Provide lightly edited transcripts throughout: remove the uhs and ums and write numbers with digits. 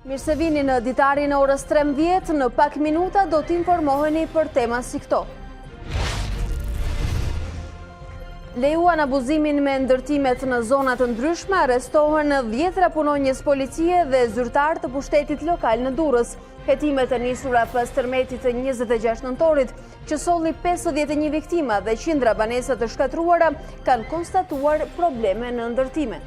Mirë se vini në Ditari në orës 13, në pak minuta do t'informoheni për tema si këto. Lejuan abuzimin me ndërtimet në zonat të ndryshme, arrestohen 10 punonjës policie dhe zyrtar të pushtetit lokal në Durrës. Hetimet e nisura pas tërmetit të 26 nëntorit, që solli 51 viktima dhe qindra banesa të shkatruara, kanë konstatuar probleme në ndërtime.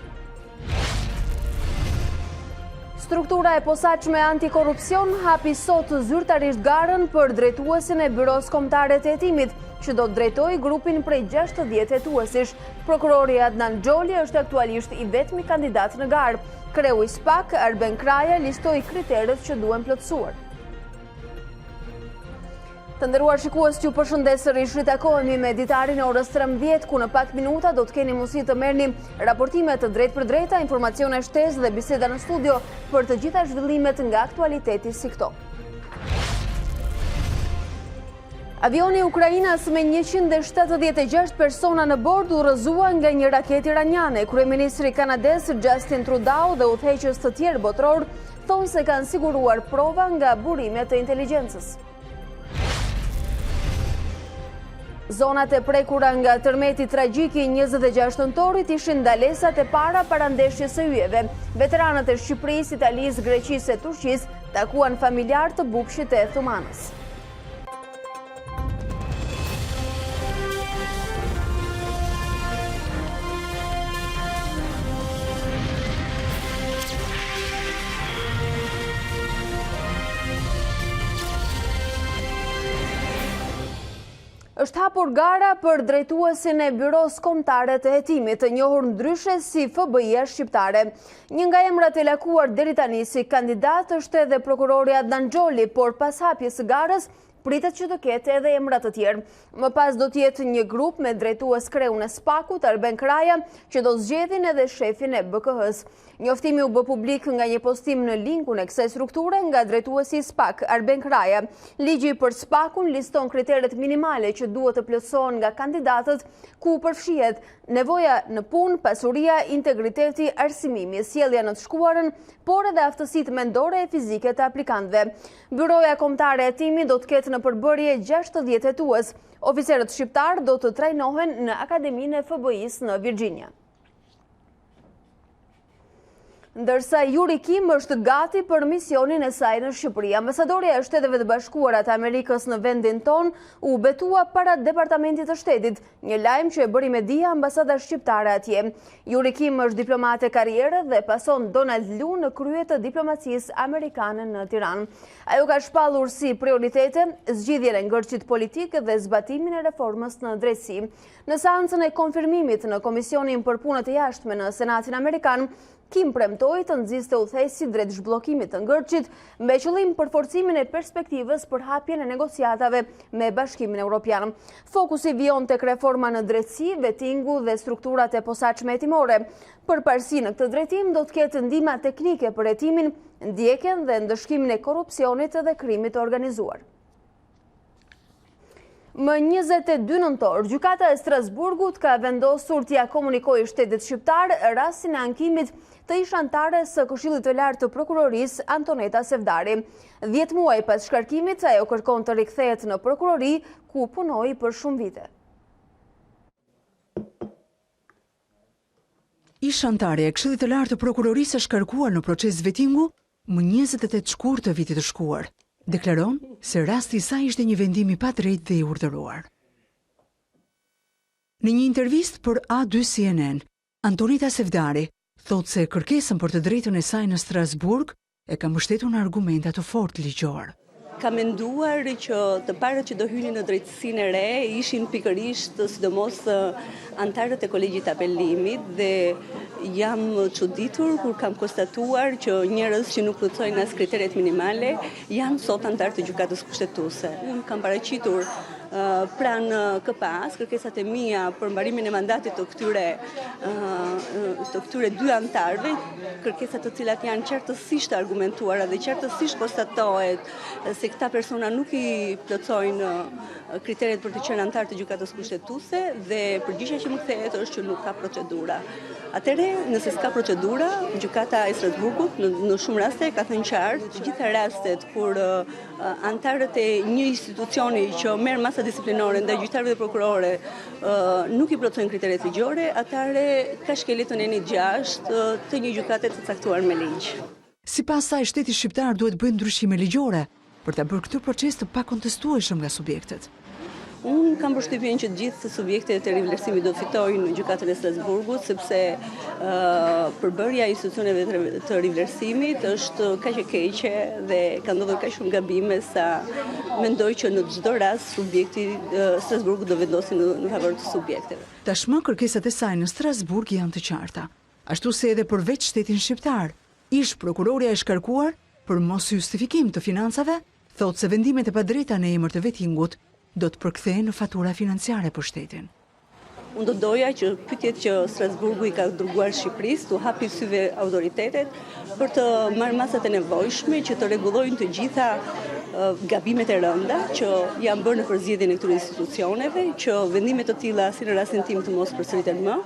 Struktura e posaçme antikorrupsion hapi sot zyrtarisht garën për drejtuesin e Byros Kombëtare të Hetimit, që do të drejtojë grupin prej 60 hetuesish. Prokurori Adnan Xholi është aktualisht i vetmi kandidat në garë. Kreu i SPAK, Arben Kraja, listoi kriteret që duhen plotësuar. Të nderuar shikues, ju përshëndes sërish, ritakohemi me Ditarin e orës 13, ku në pak minuta do të keni mundësi të merrni raportime të drejtë për drejta, informacione shtesë dhe biseda në studio për të gjitha zhvillimet nga aktualiteti si këto. Avioni Ukrainas me 176 persona në bord u rrëzua nga një raket iraniane. Kryeministri kanadez Justin Trudeau dhe udhëheqës të tjerë botror thonë se kanë siguruar prova nga burimet e inteligjencës. Zonat e prekura nga tërmeti tragjik i 26 nëntorit ishin ndalesat e para ndeshjes së yjeve. Veteranët e Shqipërisë, Italisë, Greqisë e Turqisë takuan familjar të bufshit e Thumanës. Është hapur gara për drejtuesin e Byros Kombëtare të Hetimit, të njohur ndryshe si FBI-a shqiptare. Një nga emrat e lakuar deri tani si kandidat është edhe prokurori Adnan Xholi, por pas hapjes së garës pritet që të ketë edhe emra të tjerë. Më pas do t'jetë një grup me drejtues kreun e SPAK-ut, Arben Kraja, që do zgjedhin edhe shefin e BKH-s. Njoftimi u bë publik nga një postim në linkun e kësaj strukture nga drejtuesi i SPAK, Arben Kraja. Ligji për SPAK-un liston kriteret minimale që duhet të plotësohen nga kandidatët, ku përfshihet nevoja në punë, pasuria, integriteti, arsimimi, sjellja në të shkuarën, por edhe aftësitë mendore e fizike të aplikantëve. Byroja Kombëtare e Hetimit do të ketë në përbërje 60 hetues. Oficerët shqiptar do të trajnohen në Akademinë e FBI-s në Virginia. Ndërsa Yuri Kim është gati për misionin e saj në Shqipëri. Ambasadorja e Shteteve të Bashkuara të Amerikës në vendin ton u betua para Departamentit të Shtetit, një lajm që e bëri media ambasada shqiptare atje. Yuri Kim është diplomate karriere dhe pason Donald Lu në krye të diplomacisë amerikane në Tiranë. Ajo ka shpallur si prioritete zgjidhjen e ngërçit politik dhe zbatimin e reformës në drejtësi. Në seancën e konfirmimit në Komisionin për Punët e Jashtme në Senatin Amerikan, Kim premtoi të nxiste udhëheqësi drejt zhbllokimit të ngërçit me qëllim përforcimin e perspektivës për hapjen e negociatave me Bashkimin Evropian. Fokusi vijon tek reforma në drejtësi, vetingu dhe strukturat e posaçme hetimore. Përparësi në këtë drejtim do të ketë ndihma teknike për hetimin, ndjekjen dhe ndëshkimin e korrupsionit dhe krimit të organizuar. Më 22 nëntor, gjykata e Strasburgut ka vendosur t'ia komunikojë shtetit shqiptar rastin e ankimit të ish antare së Këshillit të Lartë të Prokurorisë Antoneta Sevdari. 10 muaj pas shkarkimit, ajo kërkon të rikthehet në prokurori, ku punoi për shumë vite. Ish antare e Këshillit të Lartë të Prokurorisë është shkarkuar në proces vetingu më 28 shkurt të vitit të shkuar. Deklaron se rasti i saj ishte një vendim i padrejtë dhe i urdhëruar. Në një intervistë për A2 CNN, Antoneta Sevdari thotë se kërkesën për të drejtën e saj në Strasburg e ka mbështetur në argumenta të fortë ligjor. Ka menduar që të parët që do hynin në drejtësinë e re ishin pikërisht sidomos antarët e kolegjit apellimit dhe jam çuditur kur kam konstatuar që njerëz që nuk plotësojnë as kriteret minimale janë sot antarë të gjykatës kushtetuese. Unë kam paraqitur pranë KPA-s, kërkesat e mia për mbarimin e mandatit të këtyre dy antarëve, kërkesat të cilat janë qartësisht argumentuara dhe qartësisht konstatohet se këta persona nuk i plotësojnë kriteret për të qenë antar të gjykatës kushtetuese dhe përgjigjja që më kthehet është që nuk ka procedura. Atëherë, nëse s'ka procedura, gjykata e Strasburgut në shumë raste ka thënë qartë që gjitha rastet kur antarët e një institucioni që merr masa disiplinore ndaj gjyqtarëve dhe prokurorëve nuk i plotësojnë kriteret ligjore, atëherë ka shkeljetën e 1/6 të një gjykate të caktuar me ligj. Sipas saj, shteti shqiptar duhet bëjë ndryshime ligjore për ta bërë këtë proces të pakontestueshëm nga subjektet. Unë kam përshtypjen që gjithë subjektet e rivlerësimit do të fitojnë në gjykatën e Strasburgut, sepse përbërja e institucioneve të rivlerësimit është kaq e keqe dhe ka ndodhur kaq shumë gabime sa mendoj që në çdo rast subjekti Strasburgut do vendosi në favor të subjekteve. Tashmë kërkesat e saj në Strasburg janë të qarta, ashtu se edhe përveç shtetin shqiptar, ish prokuroria e shkarkuar për mos justifikim të financave, thotë se vendimet e padrejta në emër të vettingut do të përkthehen në fatura financiare për shtetin. Unë do doja që pyetjet që Strasburgu i ka dërguar Shqipërisë të hapi syve autoritetet për të marrë masat e nevojshme që të rregullojnë të gjitha gabimet e rënda që janë bërë në përzgjedhjen e këtyre institucioneve, që vendime të tilla si në rastin tim të mos përsëriten më.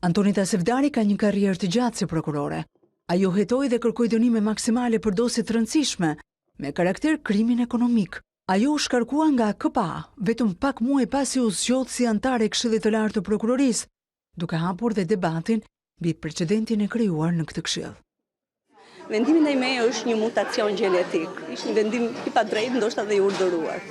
Antonita Sevdari ka një karrierë të gjatë si prokurore. Ajo hetoi dhe kërkoi dënime maksimale për dosje të rëndësishme me karakter krimin ekonomik. Ajo u shkarkua nga KPA, vetëm pak muaj pasi u zgjodh si antare e Këshillit të Lartë të Prokurorisë, duke hapur dhe debatin mbi precedentin e krijuar në këtë këshill. Vendimi ndaj meje është një mutacion gjenetik, ishte një vendim i padrejtë, ndoshta dhe i urdhëruar.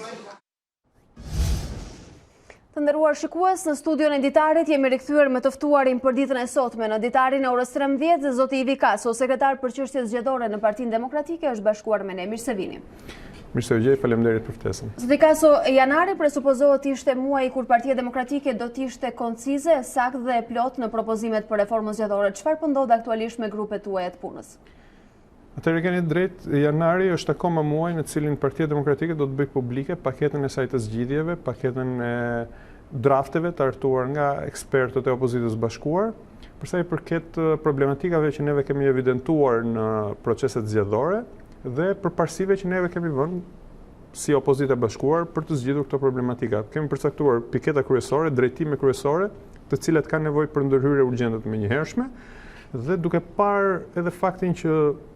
Të nderuar shikues, në studion e Ditarit jemi rikthyer me të ftuarin për ditën e sotme. Në Ditarin e orës 13, zoti Ivi Kaso, sekretar për çështje zgjedhore në Partinë Demokratike, është bashkuar me ne. Mirë se vini. Mirë se u gjej, faleminderit për ftesën. Zoti Kaso, janari presupozohet të ishte muaji kur Partia Demokratike do të ishte koncize, saktë dhe plot në propozimet për reformën zgjedhore. Çfarë po ndodh aktualisht me grupet tuaja të punës? Atëherë keni drejt, janari është akoma muaj në cilin Partia Demokratike do të bëjë publike paketën e saj të zgjidhjeve, paketën e drafteve të hartuar nga ekspertët e opozitës bashkuar, për sa i përket problematikave që neve kemi evidentuar në proceset zgjedhore dhe përparësive që neve kemi vënë si opozitë e bashkuar për të zgjidhur këto problematika. Kemi përcaktuar piketa kryesore, drejtime kryesore, të cilat kanë nevojë për ndërhyrje urgjente të menjëhershme, dhe duke parë edhe faktin që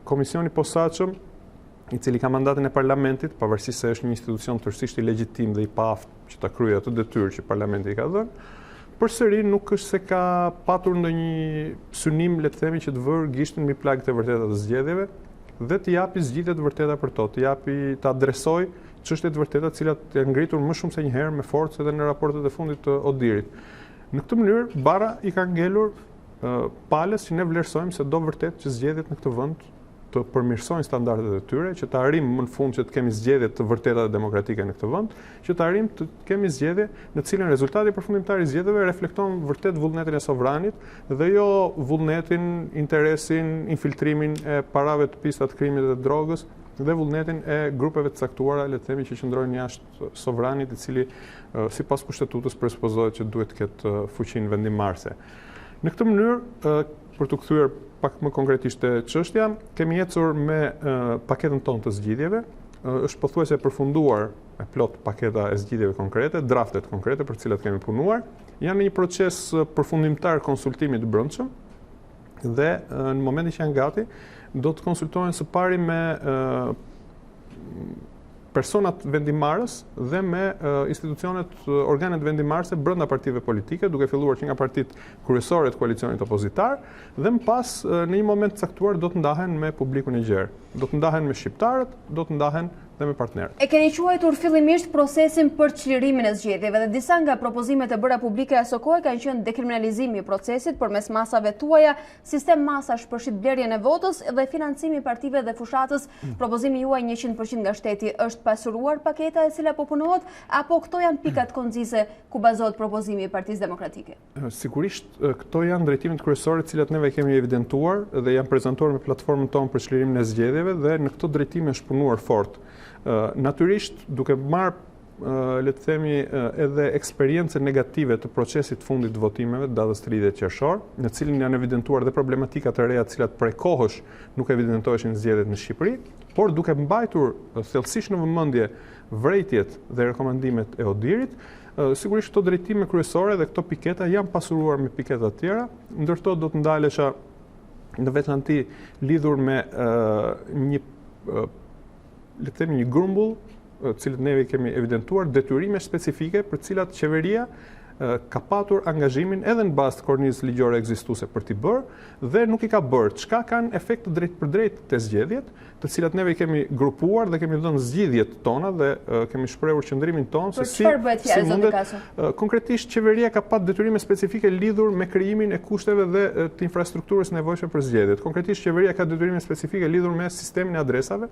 Komisioni Posaçëm, i cili ka mandatin e Parlamentit, pavarësisht se është një institucion tërësisht i legjitim dhe i paaft që ta kryejë atë detyrë që Parlamenti i ka dhënë, përsëri nuk është se ka patur ndonjë synim, le të themi, që të vërë gishtin mbi plagët e vërteta të zgjedhjeve dhe të japi zgjidhje të vërteta për to, të adresoj çështjet të vërteta, të cilat janë ngritur më shumë se një herë me forcë edhe në raportet e fundit të Odirit. Në këtë mënyrë, bara i ka ngelur palës që ne vlerësojmë se do vërtet që zgjedhjet në këtë vend të përmirësojnë standardet e tyre, që të arrim më në fund që të kemi zgjedhje të vërteta dhe demokratike në këtë vend, që të arrim të kemi zgjedhje në cilën rezultati përfundimtar i zgjedhjeve reflekton vërtet vullnetin e sovranit dhe jo vullnetin, interesin, infiltrimin e parave të pista të krimit dhe drogës dhe vullnetin e grupeve të caktuara, le të themi, që qëndrojnë jashtë sovranit, i cili sipas kushtetutës presupozohet që duhet të ketë fuqinë vendimmarrëse. Në këtë mënyrë, për të kthyer pak më konkretisht te çështja, kemi ecur me paketën tonë të zgjidhjeve, është pothuajse e përfunduar me plot paketa e zgjidhjeve konkrete, draftet konkrete për të cilat kemi punuar, janë në një proces përfundimtar konsultimi të brendshëm dhe në momentin që janë gati, do të konsultohen së pari me personat vendimmarrës dhe me institucionet, organet vendimmarrëse brenda partive politike, duke filluar që nga partitë kryesore të koalicionit opozitar, dhe më pas në një moment të caktuar do të ndahen me publikun e gjerë. Do të ndahen me shqiptarët, do të ndahen dhe me partnerët. E keni quajtur fillimisht procesin për çlirimin e zgjedhjeve dhe disa nga propozimet e bëra publike aso kohë kanë qenë dekriminalizimi i procesit përmes masave tuaja, sistem masash për shitblerjen e votës dhe financimi i partive dhe fushatës. Propozimi juaj 100% nga shteti, është pasuruar paketa e cila po punohet, apo këto janë pikat koncize ku bazohet propozimi i Partisë Demokratike? Sigurisht, këto janë drejtimet kryesore të cilat neve kemi evidentuar dhe janë prezantuar me platformën tonë për çlirimin e zgjedhjeve dhe në këto drejtime është punuar fort. Natyrisht, duke marrë le të themi, edhe eksperiencë negative të procesit fundit të votimeve të datës 30 qershor, në cilin janë evidentuar dhe problematika të reja të cilat prej kohësh nuk evidentoheshin zgjedhjet në Shqipëri, por duke mbajtur thellësisht në vëmendje vërejtjet dhe rekomandimet e Odirit, sigurisht këto drejtime kryesore dhe këto piketa janë pasuruar me piketa të tjera, ndërto do të ndalesha në veçanti lidhur me një grumbull, cilët neve kemi evidentuar detyrime specifike për cilat qeveria ka patur angazhimin edhe në bazë të kornizës ligjore ekzistuese për t'i bërë dhe nuk i ka bërë, çka kanë efekt të drejt për drejt të zgjedhjet, të cilat neve kemi grupuar dhe kemi dhënë zgjidhjet tona dhe kemi shprehur qëndrimin tonë se si mundet. Konkretisht qeveria ka pat detyrime specifike lidhur me krijimin e kushteve dhe të infrastrukturës nevojshme për zgjedhjet. Konkretisht qeveria ka detyrime specifike lidhur me sistemin e adresave,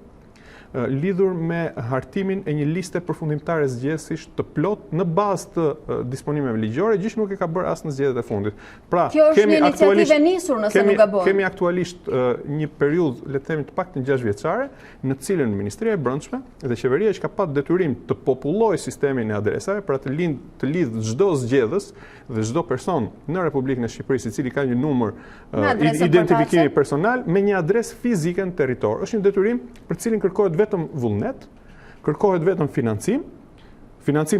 lidhur me hartimin e një liste përfundimtare zgjedhësish të plot në bazë të disponimeve ligjore, gjë që nuk e ka bërë as në zgjedhjet e fundit. Pra, kjo është një iniciativë nisur nëse nuk gabon. Kemi aktualisht një periudhë, le të themi, të paktën 6 vjeçare, në cilën Ministria e Brendshme dhe qeveria që ka pat detyrim të popullojë sistemin e adresave, pra të lidh çdo zgjedhës dhe çdo person në Republikën e Shqipërisë i cili ka një numër identifikimi personal me një adresë fizike në territor. Është një detyrim për cilin kërkohet vetëm vullnet, kërkohet vetëm financim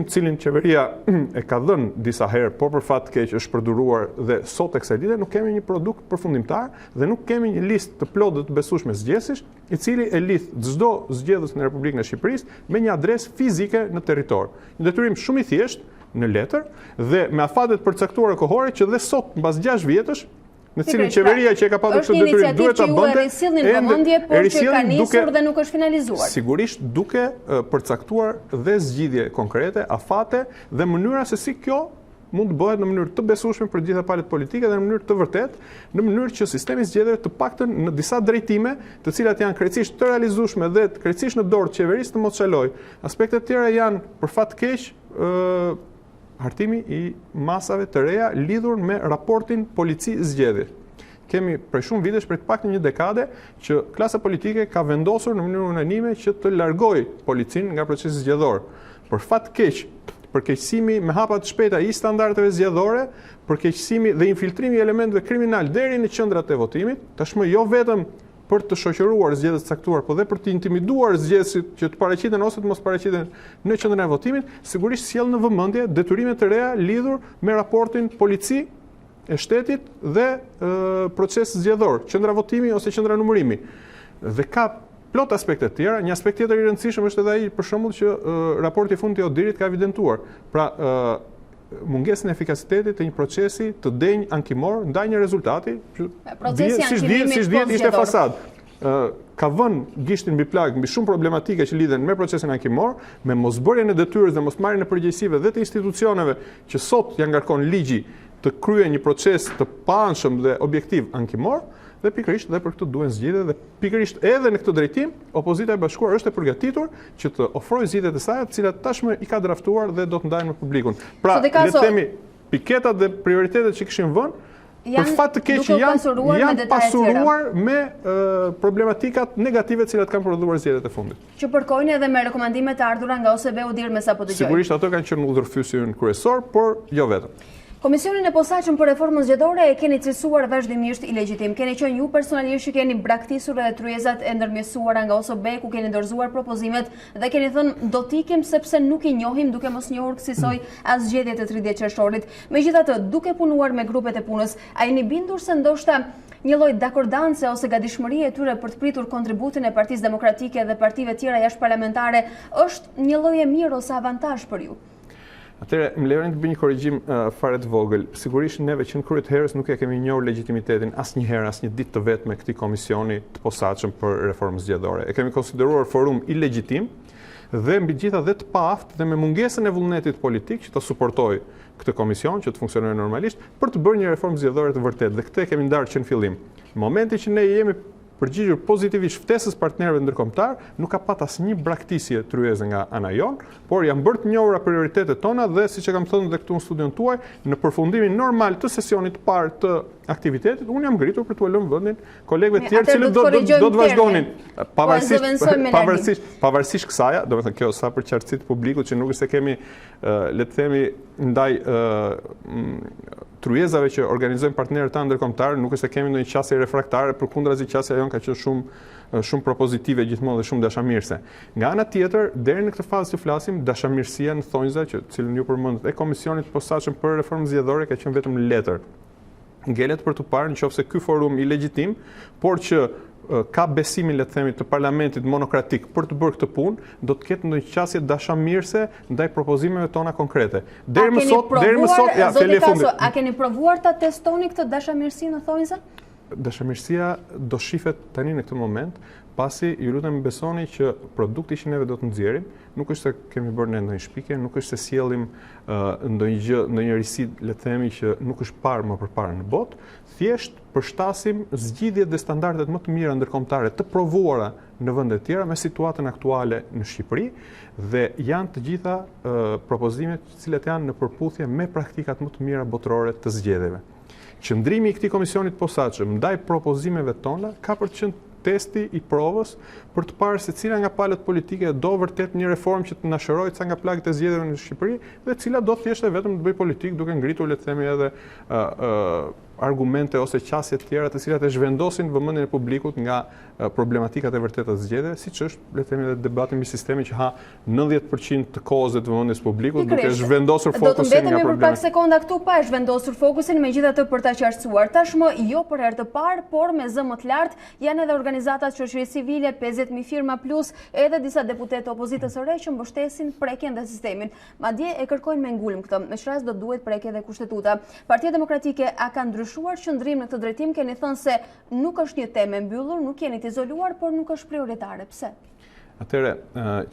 cilin qeveria e ka dhënë disa herë, por për fat keq është përduruar dhe sot e kësaj dite nuk kemi një produkt përfundimtar dhe nuk kemi një listë të plotë të besueshme zgjedhësish, i cili e lidh çdo zgjedhës në Republikën e Shqipërisë me një adresë fizike në territor. Një detyrim shumë i thjeshtë në letër dhe me afatet përcaktuara kohore që dhe sot mbas 6 vjetësh në cilin qeveria që e ka patur këtë detyrim duhet ta bënte, është një iniciativë që ju e risillnin vëmendje, por që ka nisur dhe nuk është finalizuar. Sigurisht duke përcaktuar dhe zgjidhje konkrete, afate dhe mënyra se si kjo mund të bëhet në mënyrë të besueshme për gjitha palët politike dhe në mënyrë të vërtet, në mënyrë që sistemi i zgjedhjeve të paktën në disa drejtime, të cilat janë krejtësisht të realizueshme dhe krejtësisht në dorë të qeverisë të mos çalojë. Aspektet e tjera janë për fat keq hartimi i masave të reja lidhur me raportin polici-zgjedhje. Kemi prej shumë vitesh, prej të paktën një dekade, që klasa politike ka vendosur në mënyrë unanime që të largojë policin nga procesi zgjedhor. Për fat keq, përkeqësimi me hapa të shpejta i standardeve zgjedhore, përkeqësimi dhe infiltrimi i elementeve kriminal deri në qendrat e votimit, tashmë jo vetëm për të shoqëruar zgjedhës të caktuar, por dhe për të intimiduar zgjedhësit që të paraqiten ose të mos paraqiten në qendrën e votimit, sigurisht sjell në vëmendje detyrime të reja lidhur me raportin polici e shtetit dhe proces zgjedhor, qendra votimi ose qendra numërimi. Dhe ka plot aspekte të tjera. Një aspekt tjetër i rëndësishëm është edhe ai për shembull që raporti i fundit i Odirit ka evidentuar. Pra, mungesën e efikasitetit të një procesi të denjë ankimor ndaj një rezultati që siç dihet ishte fasad. Ka vënë gishtin mbi plagë mbi shumë problematike që lidhen me procesin ankimor, me mosbërjen e detyrës dhe mosmarrjen e përgjegjësive dhe të institucioneve që sot ja ngarkon ligji të kryejë një proces të paanshëm dhe objektiv ankimor. Dhe pikërisht dhe për këtë duhen zgjidhje dhe pikërisht edhe në këtë drejtim opozita e bashkuar është e përgatitur që të ofrojë zgjidhjet e saj, të cilat tashmë i ka draftuar dhe do të ndajnë me publikun. Pra, le të themi, piketat dhe prioritetet që kishin vënë për fat të keq janë pasuruar me problematikat negative të cilat kanë prodhuar zgjedhjet e fundit. Që përkojnë edhe me rekomandime të ardhura nga OSB Udir me sapo dëgjoj. Sigurisht ato kanë qenë në udhërfysin kryesor, por jo vetëm. Komisionin e posaçëm për reformën zgjedhore e keni cilësuar vazhdimisht ilegjitim. Keni qenë ju personalisht që keni braktisur edhe tryezat e ndërmjetësuara nga OSB ku keni dorëzuar propozimet dhe keni thënë do t'ikim sepse nuk i njohim duke mos njohur kësaj as zgjedhjet e 30 qershorit. Megjithatë, duke punuar me grupet e punës, a jeni bindur se ndoshta një lloj dakordance ose gatishmërie e tyre për të pritur kontributin e Partisë Demokratike dhe partive tjera jashtëparlamentare është një lloj e mirë ose avantazh për ju? Atëherë, më lejoni të bëj një korrigjim fare të vogël. Sigurisht neve që në krye të herës nuk e kemi njohur legitimitetin asnjëherë, asnjë ditë të vetme këtij komisioni të posaçëm për reformën zgjedhore. E kemi konsideruar forum ilegjitim dhe mbi gjitha dhe të paaftë dhe me mungesën e vullnetit politik që të suportojë këtë komision që të funksionojë normalisht për të bërë një reformë zgjedhore të vërtetë. Dhe këtë e kemi ndarë që në fillim. Në momentin që ne jemi përgjigjur pozitivisht ftesës partnerëve ndërkombëtar, nuk ka pat asnjë braktisje tryeze nga ana jon, por janë bërë të njohura prioritetet tona dhe siç e kam thënë edhe këtu në studion tuaj, në përfundimin normal të sesionit të parë të aktivitetit, unë jam ngritur për t'u lënë vendin kolegëve të tjerë që do të vazhdonin pavarësisht kësaj, domethënë kjo sa për qartësi të publikut që nuk është se kemi le të themi ndaj tryezave që organizojnë partnerët tanë ndërkombëtar, nuk është se kemi ndonjë qasje refraktare, përkundrazi qasja jon ka qenë shumë propozitive gjithmonë dhe shumë dashamirëse. Nga ana tjetër, deri në këtë fazë që flasim, dashamirësia në thonjza, cilën ju përmendët, e Komisionit Posaçëm për Reformë Zgjedhore ka qenë vetëm letër. Ngelet për të parë nëse ky forum i legjitim, por që ka besimin, le të themi, të parlamentit monokratik për të bërë këtë punë, do të ketë ndonjë qasje dashamirëse ndaj propozimeve tona konkrete. Deri më sot, ja, fjali e fundit. A keni provuar ta testoni këtë dashamirësi në thonjza? Dashamirësia do shifet tani në këtë moment, pasi ju lutem besoni që produkti që neve do të nxjerrim, nuk është se kemi bërë ne ndonjë shpikje, nuk është se sjellim ndonjë gjë, ndonjë risi, le të themi, që nuk është parë më përpara në botë, thjesht përshtasim zgjidhjet dhe standardet më të mira ndërkombëtare të provuara në vende të tjera me situatën aktuale në Shqipëri dhe janë të gjitha propozimet të cilat janë në përputhje me praktikat më të mira botërore të zgjedhjeve. Qëndrimi i këtij komisionit posaçëm ndaj propozimeve tona ka për të qenë testi i provës për të parë se cila nga palët politike do vërtet një reformë që të na shërojë ca nga plagët e zgjedhjeve në Shqipëri dhe cila do thjesht vetëm të bëj politikë duke ngritur, le të themi, edhe argumente ose qasje të tjera të cilat e zhvendosin vëmendjen e publikut nga problematikat e vërteta të zgjedhjeve, siç është, le të themi, edhe debati mbi sistemin që ha 90% të kohës të vëmendjes publikut duke zhvendosur fokusin nga problemet. Do të mbetemi për pak sekonda këtu pa e zhvendosur fokusin, megjithatë për ta qartësuar. Tashmë jo për herë të parë, por me zë më të lartë janë edhe organizatat shoqërisë civile, 50.000 firma plus, edhe disa deputetë opozitës së re që mbështesin prekjen dhe sistemin. Madje e kërkojnë me ngulm këtë. Në çfarë do duhet prekje dhe kushtetuta. Partia Demokratike a ka ndryshuar qëndrim në këtë drejtim? Keni thënë se nuk është një temë e mbyllur, nuk jeni të izoluar, por nuk është prioritare. Pse? Atëre,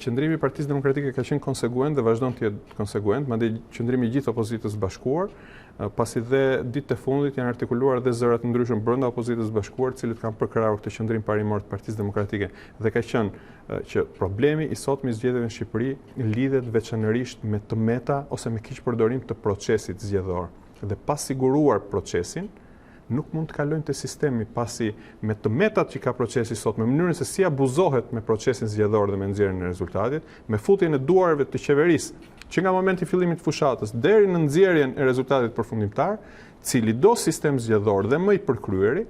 qëndrimi i Partisë Demokratike ka qenë konsekuent dhe vazhdon të jetë konsekuent, madje qëndrimi i gjithë opozitës bashkuar, pasi dhe ditët e fundit janë artikuluar dhe zëra të ndryshëm brenda opozitës bashkuar, të cilët kanë përkrahur këtë qëndrim parimor të Partisë Demokratike dhe ka qenë që problemi i sotme i zgjedhjeve në Shqipëri lidhet veçanërisht me tëmeta ose me keq përdorim të procesit zgjedhor. Dhe pa siguruar procesin, nuk mund të kalojnë të sistemi, pasi me tëmetat që ka procesi sot, me mënyrën se si abuzohet me procesin zgjedhor dhe me nxjerrjen e rezultatit, me futjen e duarve të qeverisë, që nga momenti i fillimit të fushatës deri në nxjerrjen e rezultatit përfundimtar, cili do sistem zgjedhor dhe më i përkryeri,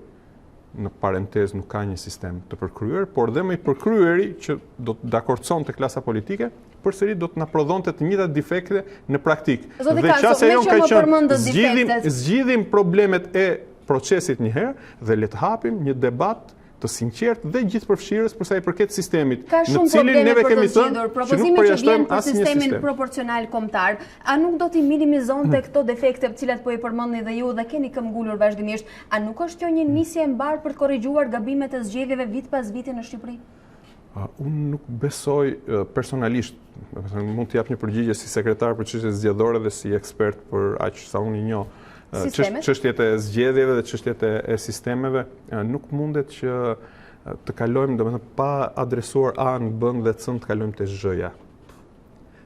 në parentezë nuk ka një sistem të përkryer, por dhe më i përkryeri që do të dakordson të klasa politike, përsëri do të na prodhonte të njëjtat defekte në praktikë. Dhe qasja jon ka qenë zgjidhim problemet e procesit një herë dhe le të hapim një debat të sinqert dhe gjithëpërfshirës për sa i përket sistemit, në cilin neve kemi thënë që nuk përjashtojmë asnjë sistem. Sistemin proporcional kombëtar, a nuk do t'i minimizonte këto defekte të cilat po i përmendni dhe ju dhe keni këmbë ngulur vazhdimisht? A nuk është kjo një nisje e mbar për të korrigjuar gabimet e zgjedhjeve vit pas viti në Shqipëri? Unë nuk besoj personalisht, mund të jap një përgjigje si sekretar për çështjet zgjedhore dhe si ekspert për aq sa unë i njoh çështjet e zgjedhjeve dhe çështjet e sistemeve, nuk mundet që të kalojmë, domethënë, pa adresuar A-n, B-n dhe C-n të kalojmë te Z-ja.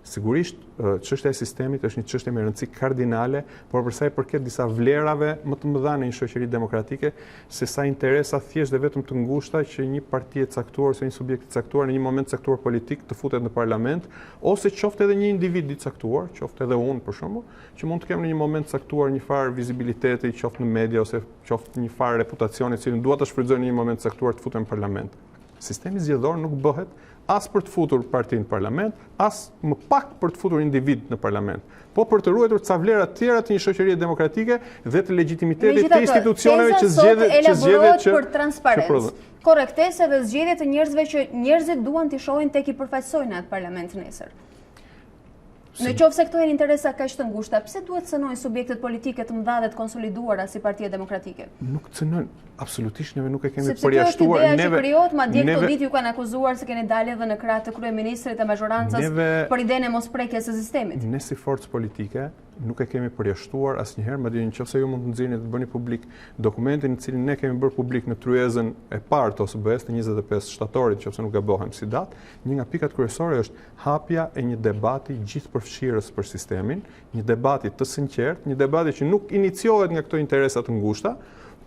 Sigurisht, çështja e sistemit është një çështje me rëndësi kardinale, por për sa i përket disa vlerave më të mëdha në një shoqëri demokratike, se sa interesa thjesht dhe vetëm të ngushta që një parti e caktuar ose një subjekt i caktuar në një moment caktuar politik të futet në parlament, ose qoftë edhe një individ i caktuar, qoftë edhe unë për shembull, që mund të kem në një moment caktuar një farë vizibiliteti, qoftë në media ose qoftë një farë reputacioni, cilin dua ta shfrytëzoj në një moment caktuar të futem në parlament. Sistemi zgjedhor nuk bëhet as për të futur partinë në parlament, as më pak për të futur individ në parlament, po për të ruajtur ca vlera të tjera të një shoqërie demokratike dhe të legitimitetit të institucioneve që zgjedhet për transparencë, korrektese dhe zgjedhje të njerëzve që njerëzit duan t'i shohin tek i përfaqësojnë në atë parlament nesër. Në qoftë se këto janë interesa kaq të ngushta, pse duhet cënojnë subjektet politike të mëdha dhe të konsoliduara si Partia Demokratike? Nuk cënojnë, absolutisht neve nuk e kemi përjashtuar. Sepse kjo është ideja që krijohet, madje këto ditë ju kanë akuzuar se keni dalë edhe në krah të kryeministrit të mazhorancës për idenë e mosprekjes së sistemit. Ne si forcë politike nuk e kemi përjashtuar asnjëherë, madje nëse ju mund të nxjerrni të bëni publik dokumentin i cilin ne kemi bërë publik në tryezën e parë të OSBE-s të 25 shtatorit, nëse nuk gabohem si datë, një nga pikat kryesore është hapja e një debati gjithëpërfshirës për sistemin, një debati të sinqertë, një debati që nuk iniciohet nga këto interesa të ngushta,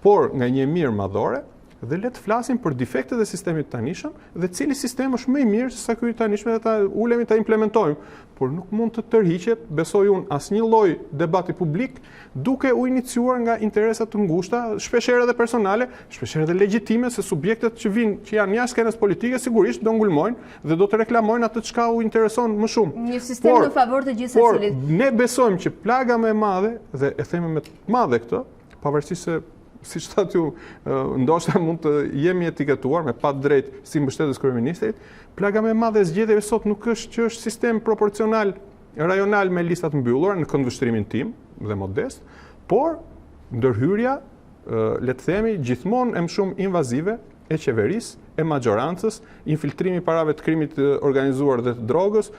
por nga një mirë madhore, dhe le të flasim për defektet e sistemit të tanishëm dhe cili sistem është më i mirë se sa ky i tanishëm dhe ta ulemi ta implementojmë, por nuk mund të tërhiqet, besoj unë, asnjë lloj debati publik duke u iniciuar nga interesa të ngushta, shpeshherë edhe personale, shpeshherë edhe legjitime, se subjektet që vinë, që janë jashtë skenës politike, sigurisht do ngulmojnë dhe do të reklamojnë atë çka u intereson më shumë. Një sistem në favor të gjithë secilit. Por ne besojmë që plaga më e madhe, dhe e themi më të madhe këtë, pavarësisht se siç thatë ju, ndoshta mund të jemi etiketuar me pa drejt si mbështetës kryeministrit, plaga më e madhe e zgjedhjeve sot nuk është që është sistem proporcional rajonal me listat mbyllura në këndvështrimin tim dhe modest, por ndërhyrja, le të themi, gjithmonë e më shumë invazive e qeverisë, e majorancës, infiltrimi i parave të krimit organizuar dhe të drogës,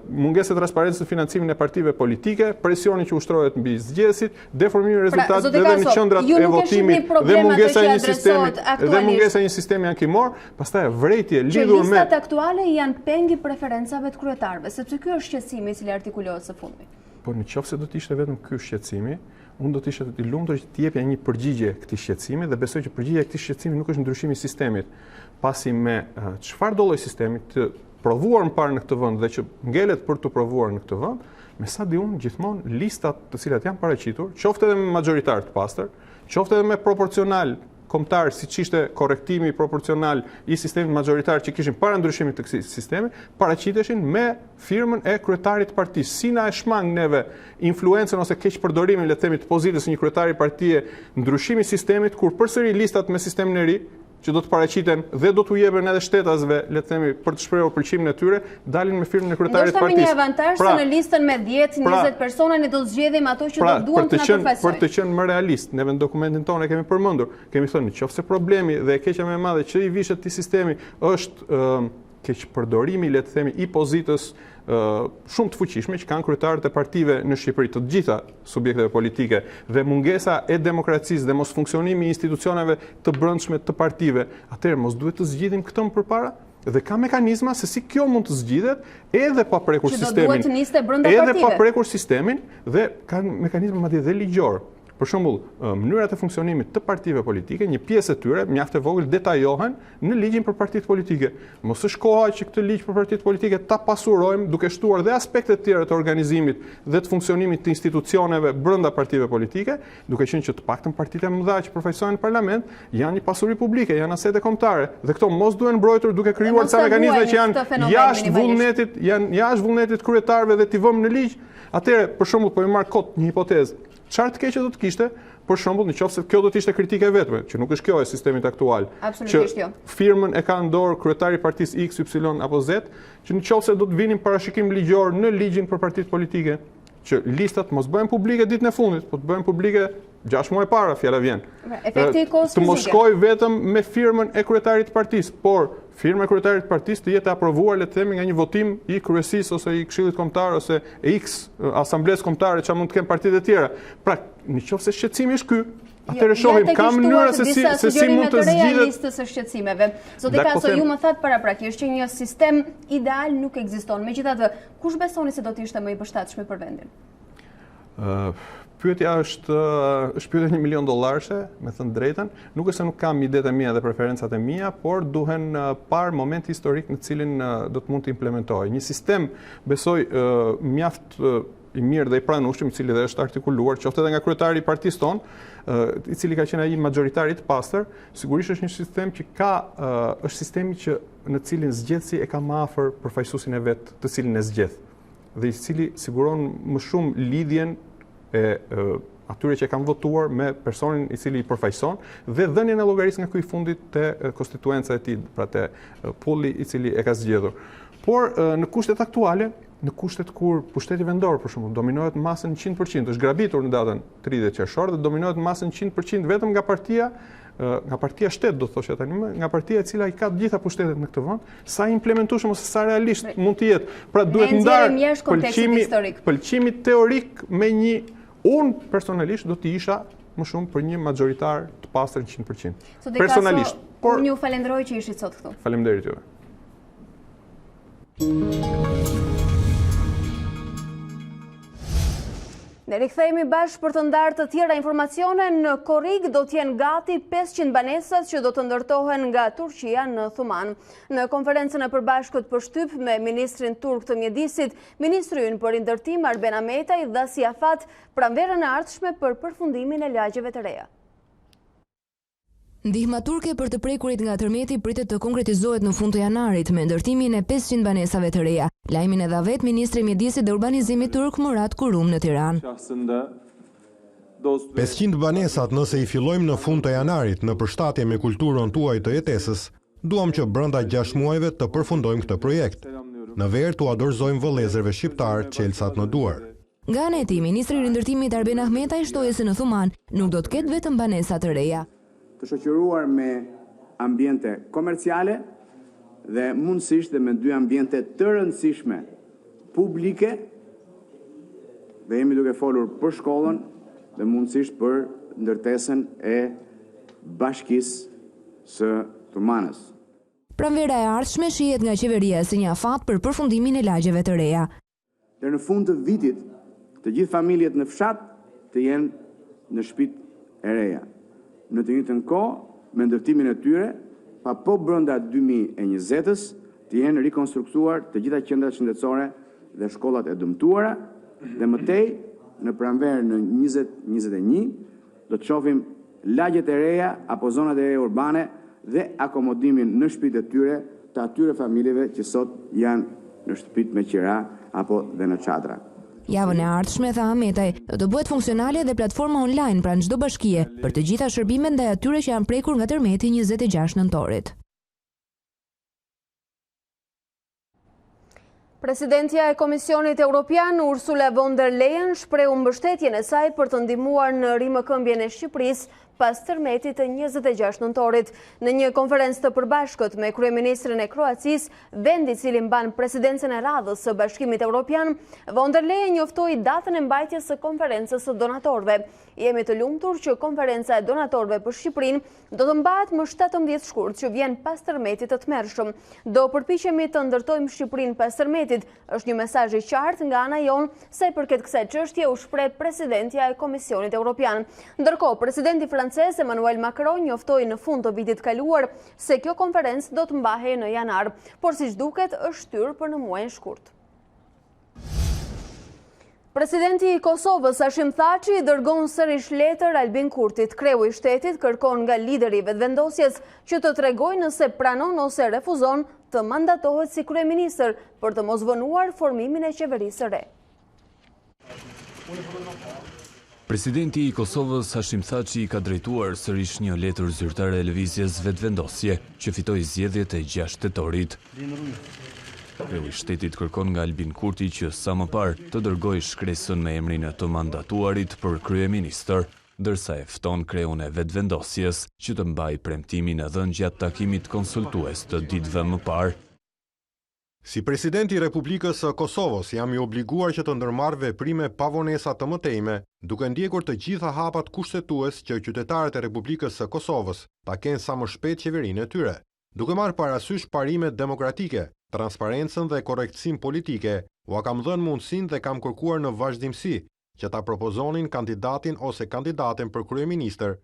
mungesa e transparencës në financimin e partive politike, presioni që ushtrohet mbi zgjedhësit, deformimi i rezultateve edhe në qendrat e votimit dhe mungesa e një sistemi ankimor, pastaj vërejtje lidhur me listat aktuale janë pengi preferencave të kryetarëve, sepse ky është shqetësimi i cili artikulohet së fundmi. Po nëse do të ishte vetëm ky shqetësimi, unë do të isha i lumtur që të jepja një përgjigje këtij shqetësimi dhe besoj që përgjigjja e këtij shqetësimi nuk është ndryshimi i sistemit, pasi me çfarë do lloj sistemi të provuar më parë në këtë vend dhe që ngelet për të provuar në këtë vend, me sa di unë gjithmonë listat të cilat janë paraqitur, qoftë edhe me majoritar të pastër, qoftë edhe me proporcional kombëtar, siç ishte korrektimi proporcional i sistemit majoritar që kishin para ndryshimit të këtij sistemi, paraqiteshin me firmën e kryetarit të partisë. Si na e shmang neve influencën ose keq përdorimin, le të themi, të pozitës së një kryetari partie, ndryshimi i sistemit kur përsëri listat me sistemin e ri që do të paraqiten dhe do t'u jepen edhe shtetasve, le të themi, për të shprehur pëlqimin e tyre, dalin me firmën e kryetarit të partisë. Do të kemi një avantazh se në listën me 10-20 persona ne do të zgjedhim ato që do duam të na përfaqësojnë. Për të qenë më realist, neve në dokumentin tonë kemi përmendur, kemi thënë nëse problemi dhe e keqja më e madhe që i vishet këtij sistemi është keq përdorimi, le të themi, i pozitës shumë të fuqishme që kanë kryetarët e partive në Shqipëri, të gjitha subjekteve politike, dhe mungesa e demokracisë dhe mos funksionimi i institucioneve të brendshme të partive, atëherë mos duhet të zgjidhim këtë më përpara? Dhe ka mekanizma se si kjo mund të zgjidhet edhe pa prekur sistemin. Edhe pa prekur sistemin dhe kanë mekanizma madje dhe ligjor. Për shembull, mënyrat e funksionimit të partive politike, një pjesë e tyre mjaft e vogël detajohen në ligjin për partitë politike. Mos është koha që këtë ligj për partitë politike ta pasurojmë duke shtuar dhe aspektet tjera të organizimit dhe të funksionimit të institucioneve brenda partive politike, duke qenë që të paktën partitë e mëdha që përfaqësojnë në parlament janë një pasuri publike, janë asete kombëtare dhe këto mos duhen mbrojtur duke krijuar ca mekanizma që janë jashtë vullnetit kryetarëve dhe t'i vëmë në ligj. Atëherë, për shembull, po i marr kot një hipotezë. Çfarë të keqe do të kishte, për shembull, nëse kjo do të ishte kritike vetme, që nuk është kjo e sistemit aktual. Absolutisht jo. Firmën e ka në dorë kryetari i partisë X, Y apo Z, që nëse do të vinin parashikim ligjor në ligjin për partitë politike, që listat mos bëhen publike ditën e fundit, po të bëhen publike 6 muaj para, fjala vjen. Efekti i kohës fizike. Të mos shkojë vetëm me firmën e kryetarit të partisë, por firma e kryetarit të partisë të jetë aprovuar, le të themi, nga një votim i kryesisë ose i këshillit kombëtar ose e X asamblesë kombëtare që mund të kenë partitë e tjera. Pra, nëse shqetësimi është ky, atëherë shohim ka mënyra se si mund të zgjidhet listës së shqetësimeve. Zoti Kaso, ju më thatë paraprakisht që një sistem ideal nuk ekziston. Megjithatë, kush besoni se do të ishte më i përshtatshëm për vendin? Pyetja është pyetje $1 milion, me thënë drejtën. Nuk është se nuk kam idetë e mia dhe preferencat e mia, por duhen parë moment historik në cilin do të mund të implementojë. Një sistem, besoj, mjaft i mirë dhe i pranueshëm, i cili dhe është artikuluar, qoftë edhe nga kryetari i partisë tonë, i cili ka qenë ai majoritari të pastër, sigurisht është një sistem që është sistemi që në cilin zgjedhësi e ka më afër përfaqësuesin e vet, të cilin e zgjedh, dhe i cili siguron më shumë lidhjen e atyre që kanë votuar me personin i cili i përfaqëson dhe dhënien e llogarisë nga ky i fundit te konstituenca e tij, pra te pulli i cili e ka zgjedhur. Por në kushtet aktuale, në kushtet kur pushteti vendor për shembull dominohet masën 100%, është grabitur në datën 30 qershor dhe dominohet masën 100% vetëm nga partia nga partia shtet do thoshja tani, nga partia e cila i ka të gjitha pushtetet në këtë vend, sa implementueshëm ose sa realisht mund të jetë. Pra duhet ndarë pëlqimi teorik me një, unë personalisht do të isha më shumë për një majoritar të pastër 100%. Personalisht. Por unë ju falenderoj që ishit sot këtu. Faleminderit juve. Ne rikthehemi bashkë për të ndarë të tjera informacione. Në korrik do t'jenë gati 500 banesat që do të ndërtohen nga Turqia në Thuman. Në konferencën e përbashkët për shtyp me ministrin turk të mjedisit, ministri ynë për indërtim Arben Ametaj dha si afat pranverën e ardhshme për përfundimin e lagjeve të reja. Ndihma turke për të prekurit nga tërmeti pritet të konkretizohet në fund të janarit me ndërtimin e 500 banesave të reja. Lajmin e dha vetë ministri i mjedisit dhe urbanizimit turk Murat Kurum në Tiranë. 500 banesat nëse i fillojmë në fund të janarit në përshtatje me kulturën tuaj të jetesës, duam që brenda 6 muajve të përfundojmë këtë projekt. Në verë t'u dorëzojmë vëllezërve shqiptar çelësat në duar. Nga ana e tij, ministri i rindërtimit Arben Ahmetaj shtoi se në Thuman nuk do të ketë vetëm banesa të reja. Të shoqëruar me ambiente komerciale dhe mundësisht dhe me 2 ambiente të rëndësishme publike, dhe jemi duke folur për shkollën dhe mundësisht për ndërtesën e bashkisë së Thumanës. Pranvera e ardhshme shihet nga qeveria si një afat për përfundimin e lagjeve të reja. Deri në fund të vitit, të gjithë familjet në fshat të jenë në shtëpitë e reja. Në të njëjtën kohë, me ndërtimin e tyre, pa po brenda 2020-s, të jenë rikonstruktuar të gjitha qendrat shëndetësore dhe shkollat e dëmtuara, dhe mëtej, në pranverë në 2021, do të shohim lagjet e reja apo zonat e reja urbane dhe akomodimin në shtëpitë e tyre të atyre familjeve që sot janë në shtëpitë me qira apo dhe në çadra. Javën e ardhshme, tha Ahmetaj, do të bëhet funksionale dhe platforma online pranë çdo bashkie për të gjitha shërbimet ndaj atyre që janë prekur nga tërmeti 26 nëntorit. Presidentja e Komisionit Evropian, Ursula von der Leyen, shprehu mbështetjen e saj për të ndihmuar në rimëkëmbjen e Shqipërisë pas tërmetit të 26 nëntorit. Në një konferencë të përbashkët me kryeministrin e Kroacisë, vendi i cili mban presidencën e radhës së Bashkimit Evropian, von der Leyen njoftoi datën e mbajtjes së konferencës së donatorëve. Jemi të lumtur që konferenca e donatorëve për Shqipërinë do të mbahet më 17 shkurt, që vjen pas tërmetit të tmerrshëm. Do përpiqemi të ndërtojmë Shqipërinë pas tërmetit, është një mesazh i qartë nga ana jonë sa i përket kësaj çështje, u shpreh presidentja e Komisionit Evropian. Ndërkohë, presidenti francez Emmanuel Macron njoftoi në fund të vitit kaluar se kjo konferencë do të mbahej në janar, por siç duket është shtyr për në muajin shkurt. Presidenti i Kosovës Hashim Thaçi dërgon sërish letër Albin Kurtit. Kreu i shtetit kërkon nga lideri i vetëvendosjes që të tregojë nëse pranon ose refuzon të mandatohet si kryeministër për të mos vonuar formimin e qeverisë së re. Presidenti i Kosovës Hashim Thaçi ka drejtuar sërish një letër zyrtare e lëvizjes vetëvendosje që fitoi zgjedhjet e 6 tetorit. Kreu i shtetit kërkon nga Albin Kurti që sa më parë të dërgojë shkresën me emrin e të mandatuarit për kryeministër, ndërsa e fton kreun e vetëvendosjes që të mbajë premtimin e dhënë gjatë takimit konsultues të ditëve më parë. Si presidenti i Republikës së Kosovës jam i obliguar që të ndërmarr veprime pa vonesa të mëtejme, duke ndjekur të gjitha hapat kushtetues që qytetarët e Republikës së Kosovës ta kenë sa më shpejt qeverinë e tyre, duke marrë parasysh parimet demokratike, transparencën dhe korrektësinë politike, ua kam dhënë mundësinë dhe kam kërkuar në vazhdimsi që ta propozonin kandidatin ose kandidaten për kryeministër.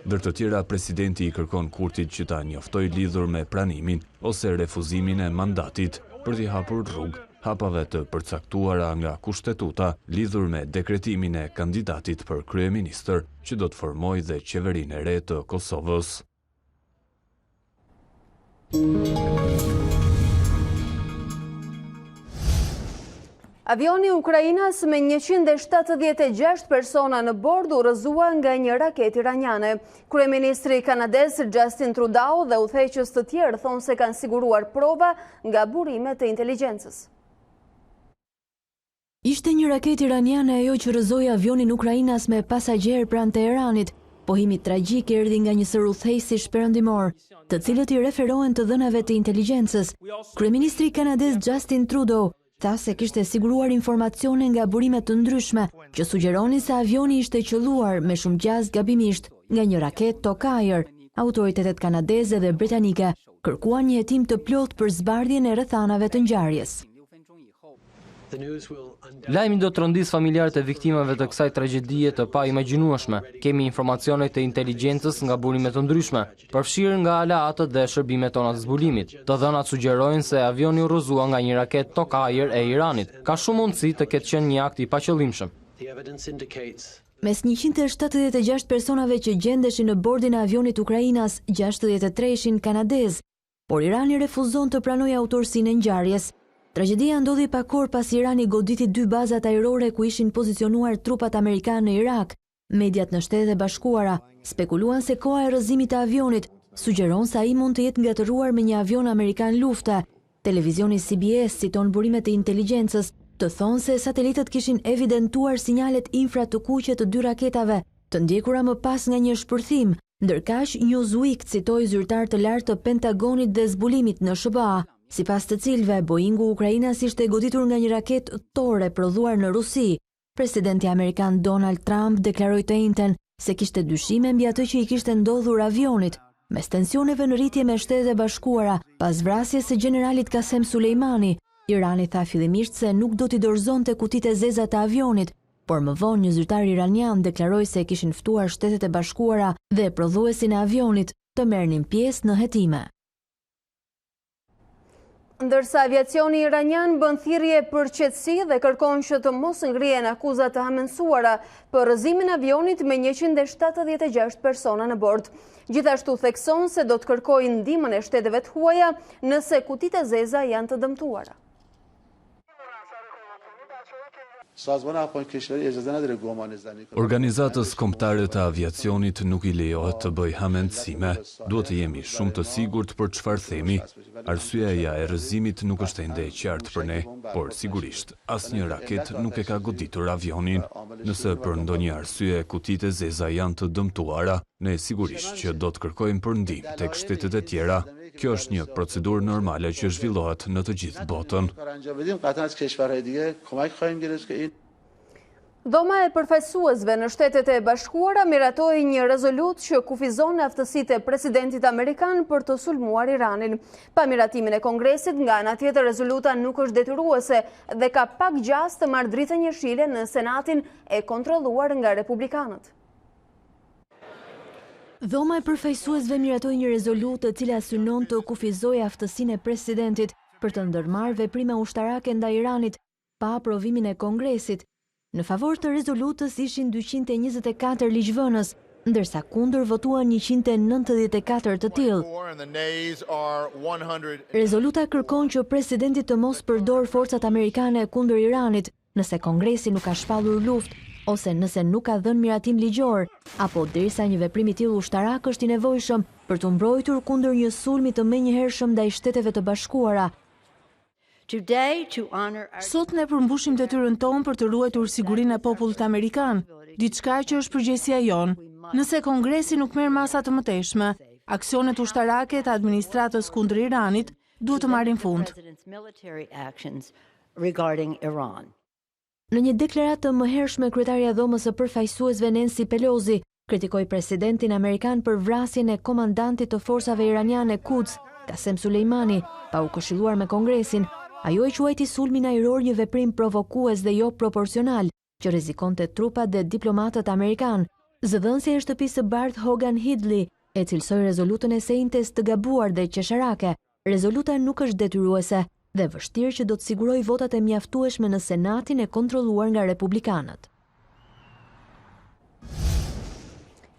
Ndër të tjera, presidenti i kërkon Kurtit që ta njoftoj lidhur me pranimin ose refuzimin e mandatit për t'i hapur rrugë hapave të përcaktuara nga kushtetuta lidhur me dekretimin e kandidatit për kryeministër që do të formojë dhe qeverinë e re të Kosovës. Avioni Ukrainas me 176 persona në bord u rrëzua nga një raket iraniane. Kryeministri kanadez Justin Trudeau dhe udhëheqës të tjerë thonë se kanë siguruar prova nga burimet e inteligjencës. Ishte një raket iraniane ajo që rrëzoi avionin Ukrainas me pasagjerë pranë Teheranit, Pohimi tragjik erdhi nga një sërudhëheqësi perëndimor, të cilët i referohen të dhënave të inteligjencës. Kryeministri kanadez Justin Trudeau tha se kishte siguruar informacione nga burimet të ndryshme që sugjeronin se avioni ishte qelluar me shumë gjaz gabimisht nga një raketë tokajër. Autoritetet kanadeze dhe britanike kërkuan një hetim të plotë për zbardhjen e rrethanave të ngjarjes. Lajmi do të rëndis familjarët e viktimave të kësaj tragjedie të pa imagjinueshme. Kemi informacione të inteligjencës nga burimet të ndryshme, përfshirë nga aleatët dhe shërbimet tona të zbulimit. Të dhënat sugjerojnë se avioni u rrëzua nga një raketë tokajër e Iranit. Ka shumë mundësi të ketë qenë një akt i paqëllimshëm. Mes 176 personave që gjendeshin në bordin e avionit ukrainas, 63 ishin kanadez, por Irani refuzon të pranojë autorsinë e ngjarjes. Tragjedia ndodhi pak orë pas Irani goditi 2 bazat ajrore ku ishin pozicionuar trupat amerikanë në Irak. Mediat në Shtetet e Bashkuara spekuluan se koha e rrëzimit të avionit sugjeron se ai mund të jetë ngatëruar me një avion amerikan lufte. Televizioni CBS citon burimet e inteligjencës të thonë se satelitët kishin evidentuar sinjalet infra të kuqe të 2 raketave, të ndjekura më pas nga një shpërthim, ndërkaq Newsweek citoi zyrtar të lartë të Pentagonit dhe zbulimit në SBA, sipas të cilëve Boeingu ukrainas ishte goditur nga një raketë tore prodhuar në Rusi. Presidenti amerikan Donald Trump deklaroi të njëjtën se kishte dyshime mbi atë që i kishte ndodhur avionit, mes tensioneve në rritje me Shtetet e Bashkuara pas vrasjes së generalit Qasem Sulejmani. Irani tha fillimisht se nuk do t'i dorëzonte kutitë e zeza të avionit, por më vonë një zyrtar iranian deklaroi se kishin ftuar Shtetet e Bashkuara dhe prodhuesin e avionit të merrnin pjesë në hetime. Ndërsa aviacioni iranian bën thirrje për qetësi dhe kërkon që të mos ngrihen akuzat të hamendësuara për rrëzimin e avionit me 176 persona në bord. Gjithashtu thekson se do të kërkojë ndihmën e shteteve të huaja nëse kutitë e zeza janë të dëmtuara. Organizatës kombëtare të aviacionit nuk i lejohet të bëj hamendësime. Duhet të jemi shumë të sigurt për çfarë themi. Arsyeja e rrëzimit nuk është ende e qartë për ne, por sigurisht asnjë raket nuk e ka goditur avionin. Nëse për ndonjë arsye kutitë e zeza janë të dëmtuara, ne sigurisht që do të kërkojmë për ndihmë tek shtetet e tjera. Kjo është një procedurë normale që zhvillohet në të gjithë botën. Dhoma e përfaqësuesve në Shtetet e Bashkuara miratoi një rezolut që kufizon aftësitë e presidentit amerikan për të sulmuar Iranin. Pa miratimin e Kongresit, nga ana tjetër rezoluta nuk është detyruese dhe ka pak gjas të marrë dritën jeshile në Senatin e kontrolluar nga republikanët. Dhoma e përfaqësuesve miratoi një rezolutë e cila synon të kufizojë aftësinë e presidentit për të ndërmarrë veprime ushtarake ndaj Iranit pa aprovimin e Kongresit. Në favor të rezolutës ishin 224 ligjvënës, ndërsa kundër votuan 194 të tillë. Rezoluta kërkon që presidenti të mos përdor forcat amerikane kundër Iranit nëse Kongresi nuk ka shpallur luftë ose nëse nuk ka dhënë miratim ligjor, apo derisa një veprim i tillë ushtarak është i nevojshëm për të mbrojtur kundër një sulmi të menjëhershëm ndaj Shteteve të Bashkuara. Sot ne përmbushim detyrën tonë për të ruajtur sigurinë e popullit amerikan, diçka që është përgjegjësia jonë. Nëse Kongresi nuk merr masa të mëtejshme, aksionet ushtarake të administratës kundër Iranit duhet të marrin fund. Në një deklaratë të mëhershme, kryetaria e Dhomës së Përfaqësuesve Nancy Pelosi kritikoi presidentin amerikan për vrasjen e komandantit të forcave iraniane Quds, Qasem Sulejmani, pa u këshilluar me Kongresin. Ajo e quajti sulmin ajror një veprim provokues dhe jo proporcional, që rrezikonte trupat dhe diplomatët amerikan. Zëdhënësi e shtëpisë së bardhë Hogan Hidley e cilësoi rezolutën e sejntes të gabuar dhe qesharake. Rezoluta nuk është detyruese dhe vështirë që do të sigurojë votat e mjaftueshme në Senatin e kontrolluar nga republikanët.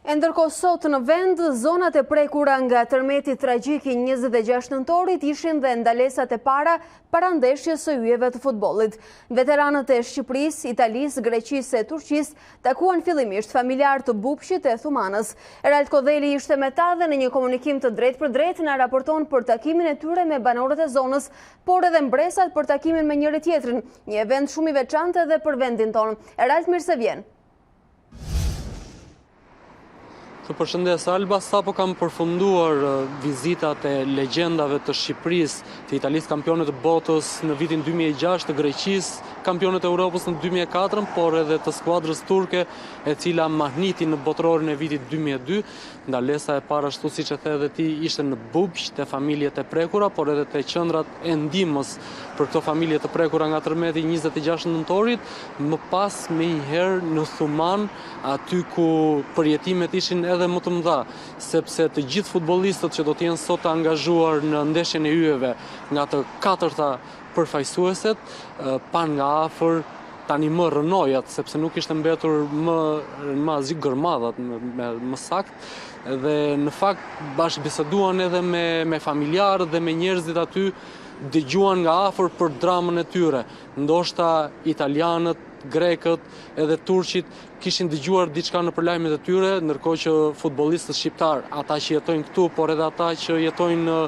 Ndërkohë sot në vend, zonat e prekura nga tërmeti tragjik i 26 nëntorit ishin dhe ndalesat e para ndeshjes së yjeve të futbollit. Veteranët e Shqipërisë, Italisë, Greqisë e Turqisë takuan fillimisht familjar të Bupshit e Thumanës. Erald Kodheli ishte me ta dhe në një komunikim të drejtë për drejtë na raporton për takimin e tyre me banorët e zonës, por edhe mbresat për takimin me njëri tjetrin, një event shumë i veçantë edhe për vendin tonë. Erald, mirë se vjen. Të përshëndes Alba, sapo kam përfunduar vizitat e legjendave të Shqipërisë, të Italisë kampionet të botës në vitin 2006, të Greqisë kampionet e Europës në 2004, por edhe të skuadrës turke e cila mahniti në botërorin e vitit 2002. Ndalesa e para, ashtu siç e the edhe ti, ishte në Bubq, te familjet e prekura, por edhe te qendrat e ndihmës për këto familje të prekura nga tërmeti 26 nëntorit, më pas me një herë në Thuman, aty ku përjetimet ishin edhe më të mëdha, sepse të gjithë futbollistët që do të jenë sot të angazhuar në ndeshjen e yjeve nga të katërta përfaqësueset, pan nga afër tani më rënojat, sepse nuk ishte mbetur më asgjë gërmadhat më sakt, dhe në fakt bashkëbiseduan edhe me familjarët dhe me njerëzit aty, dëgjuan nga afër për dramën e tyre. Ndoshta italianët, grekët edhe turqit kishin dëgjuar diçka në përlajmet e tyre, ndërkohë që futbollistët shqiptar, ata që jetojnë këtu, por edhe ata që jetojnë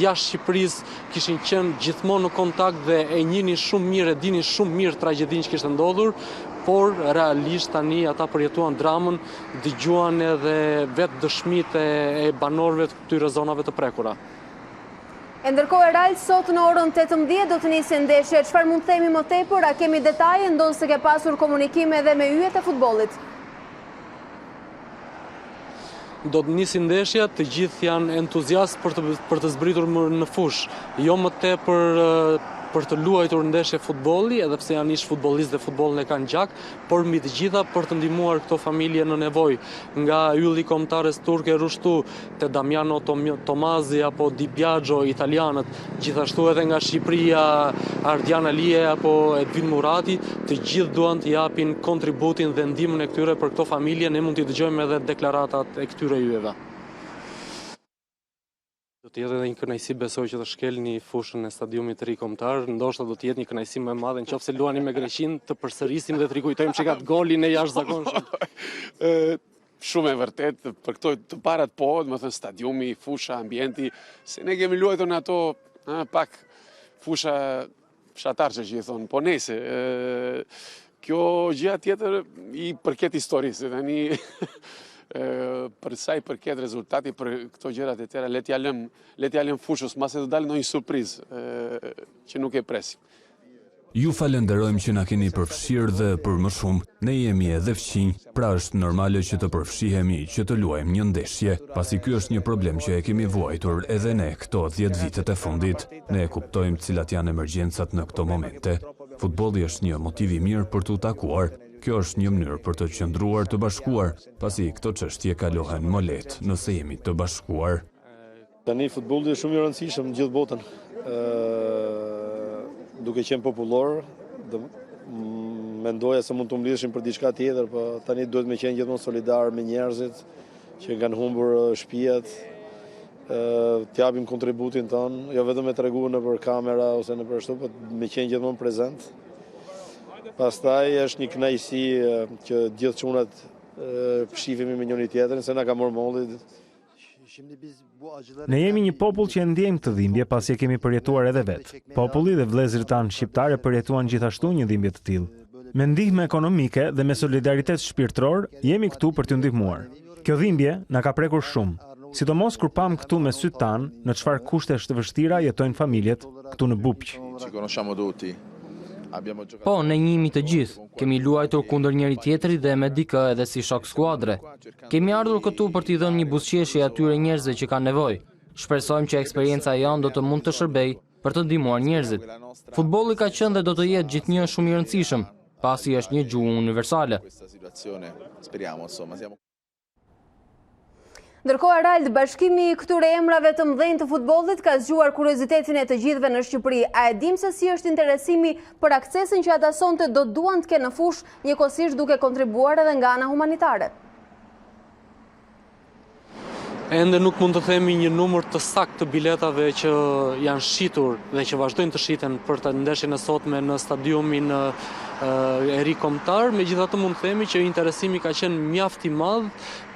jashtë Shqipërisë, kishin qenë gjithmonë në kontakt dhe e njihnin shumë mirë, e dinin shumë mirë tragjedinë që kishte ndodhur, por realisht tani ata përjetuan dramën, dëgjuan edhe vetë dëshmitë e banorëve të këtyre zonave të prekura. E ndërkohë Erald, sot në orën 18 do të nisë ndeshje. Çfarë mund të themi më tepër? A kemi detaje? Ndonë se ke pasur komunikime edhe me yjet e futbollit? Do të nisi ndeshja, të gjithë janë entuziast për të zbritur në fushë. Jo më tepër për të luajtur ndeshje futbolli, edhe pse janë ish futbollistë dhe futbollin e kanë gjak, por mbi të gjitha për të ndihmuar këto familje në nevojë, nga ylli kombëtares turke Rushtu, te Damiano Tomazi apo Di Biagio italianët, gjithashtu edhe nga Shqipëria Ardian Alie apo Edvin Murati, të gjithë duan të japin kontributin dhe ndihmën e këtyre për këto familje. Ne mund t'i dëgjojmë edhe deklaratat e këtyre yjeve. Do të jetë edhe një kënaqësi, besoj, që të shkelni fushën e stadiumit të ri kombëtar, ndoshta do të jetë një kënaqësi më e madhe nëse luani me Greqinë, të përsërisim dhe të rikujtojmë çka golin e jashtëzakonshëm. Shumë e vërtet, për këto të parat po, më thënë stadiumi, fusha, ambienti, se ne kemi luajtur në ato pak fusha fshatarçe që i thonë, po nese. Kjo gjëja tjetër i përket historisë, tani për sa i përket rezultati për këto gjërat e tjera, le t'ja lëm fushës, mase të dalë ndonjë surprizë që nuk e presim. Ju falenderojmë që na keni përfshirë dhe për më shumë, ne jemi edhe fqinj, pra është normale që të përfshihemi që të luajmë një ndeshje, pasi ky është një problem që e kemi vuajtur edhe ne këto 10 vitet e fundit. Ne e kuptojmë cilat janë emergjencat në këto momente. Futbolli është një motiv i mirë për t'u takuar. Kjo është një mënyrë për të qëndruar të bashkuar, pasi këto çështje kalohen më lehtë nëse jemi të bashkuar. Tani futbolli është shumë i rëndësishëm në gjithë botën. Duke qenë popullor, mendoja se mund të mblidheshin për diçka tjetër, po tani duhet me qenë gjithmonë solidar me njerëzit që kanë humbur shtëpiat, t'japim kontributin tonë, jo vetëm me tregu nëpër kamera ose nëpër ashtu, po me qenë gjithmonë prezent. Pastaj është një kënaqësi që gjithë çunat shihemi me njëri tjetrin, se na ka marrë molli. Ne jemi një popull që e ndjejmë këtë dhimbje pasi e kemi përjetuar edhe vetë. Populli dhe vëllezërit tanë shqiptarë përjetuan gjithashtu një dhimbje të tillë. Me ndihmë ekonomike dhe me solidaritet shpirtëror, jemi këtu për t'ju ndihmuar. Kjo dhimbje na ka prekur shumë, sidomos kur pam këtu me sytë tanë në çfarë kushtesh të vështira jetojnë familjet këtu në Bubq. Po, ne njihemi të gjithë. Kemi luajtur kundër njëri tjetrit dhe me dikë edhe si shok skuadre. Kemi ardhur këtu për t'i dhënë një buzëqeshje atyre njerëzve që kanë nevojë. Shpresojmë që eksperienca jonë do të mund të shërbejë për të ndihmuar njerëzit. Futbolli ka qenë dhe do të jetë gjithnjë shumë i rëndësishëm, pasi është një gjuhë universale. Ndërkohë, Arald, bashkimi i këtyre emrave të mëdhenj të futbollit ka zgjuar kuriozitetin e të gjithëve në Shqipëri. A e dim se si është interesimi për aksesin që ata sonte do duan të kenë në fushë, njëkohësisht duke kontribuar edhe nga ana humanitare? Ende nuk mund të themi një numër të saktë të biletave që janë shitur dhe që vazhdojnë të shiten për të ndeshjen e sotme në stadiumin e ri kombëtar, megjithatë mund të themi që interesimi ka qenë mjaft i madh,